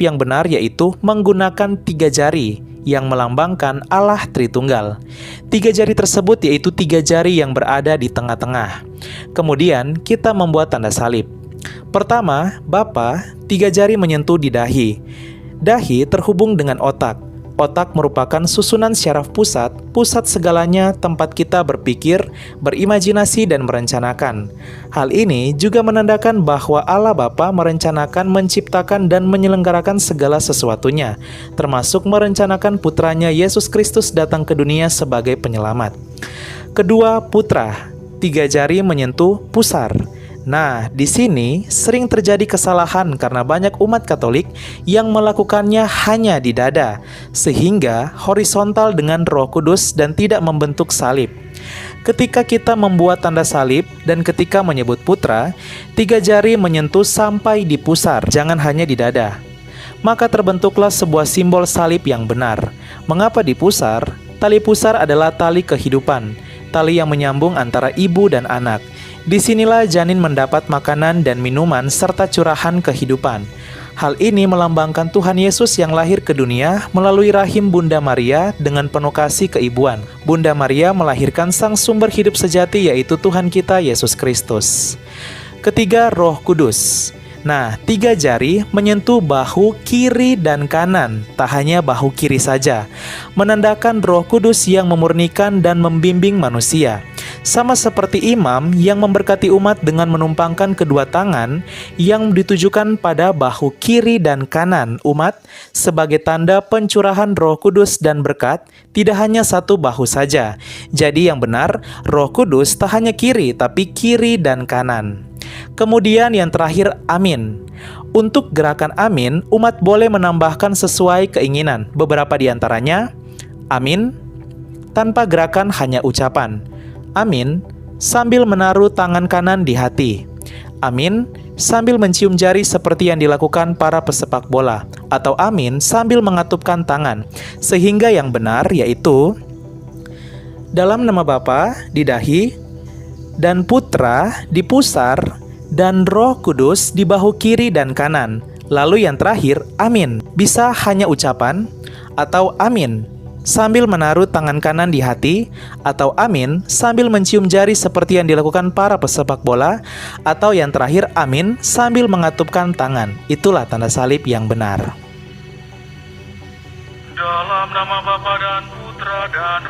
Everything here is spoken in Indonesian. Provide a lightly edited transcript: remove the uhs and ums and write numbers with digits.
yang benar yaitu menggunakan 3 jari yang melambangkan Allah Tritunggal. 3 jari tersebut yaitu 3 jari yang berada di tengah-tengah. Kemudian kita membuat tanda salib. Pertama, Bapa, 3 jari menyentuh di dahi. Dahi terhubung dengan otak. Otak merupakan susunan syaraf pusat segalanya tempat kita berpikir, berimajinasi, dan merencanakan. Hal ini juga menandakan bahwa Allah Bapa merencanakan, menciptakan, dan menyelenggarakan segala sesuatunya, termasuk merencanakan putranya Yesus Kristus datang ke dunia sebagai penyelamat. Kedua, Putra, 3 jari menyentuh pusar. Nah, di sini sering terjadi kesalahan karena banyak umat Katolik yang melakukannya hanya di dada, sehingga horizontal dengan Roh Kudus dan tidak membentuk salib. Ketika kita membuat tanda salib dan ketika menyebut putra, 3 jari menyentuh sampai di pusar, jangan hanya di dada. Maka terbentuklah sebuah simbol salib yang benar. Mengapa di pusar? Tali pusar adalah tali kehidupan, tali yang menyambung antara ibu dan anak. Disinilah janin mendapat makanan dan minuman serta curahan kehidupan. Hal ini melambangkan Tuhan Yesus yang lahir ke dunia melalui rahim Bunda Maria dengan penuh kasih keibuan. Bunda Maria melahirkan sang sumber hidup sejati yaitu Tuhan kita Yesus Kristus. Ketiga, Roh Kudus. Nah, 3 jari menyentuh bahu kiri dan kanan, tak hanya bahu kiri saja, menandakan Roh Kudus yang memurnikan dan membimbing manusia. Sama seperti imam yang memberkati umat dengan menumpangkan kedua tangan yang ditujukan pada bahu kiri dan kanan umat sebagai tanda pencurahan Roh Kudus dan berkat, tidak hanya satu bahu saja. Jadi yang benar, Roh Kudus tak hanya kiri, tapi kiri dan kanan. Kemudian yang terakhir, amin. Untuk gerakan amin, umat boleh menambahkan sesuai keinginan. Beberapa di antaranya, amin tanpa gerakan, hanya ucapan. Amin sambil menaruh tangan kanan di hati. Amin sambil mencium jari seperti yang dilakukan para pesepak bola. Atau amin sambil mengatupkan tangan. Sehingga yang benar yaitu dalam nama Bapa di dahi, dan Putra di pusar, dan Roh Kudus di bahu kiri dan kanan. Lalu yang terakhir, amin. Bisa hanya ucapan, atau amin sambil menaruh tangan kanan di hati, atau amin sambil mencium jari seperti yang dilakukan para pesepak bola, atau yang terakhir, amin sambil mengatupkan tangan. Itulah tanda salib yang benar. Dalam nama Bapa dan Putra dan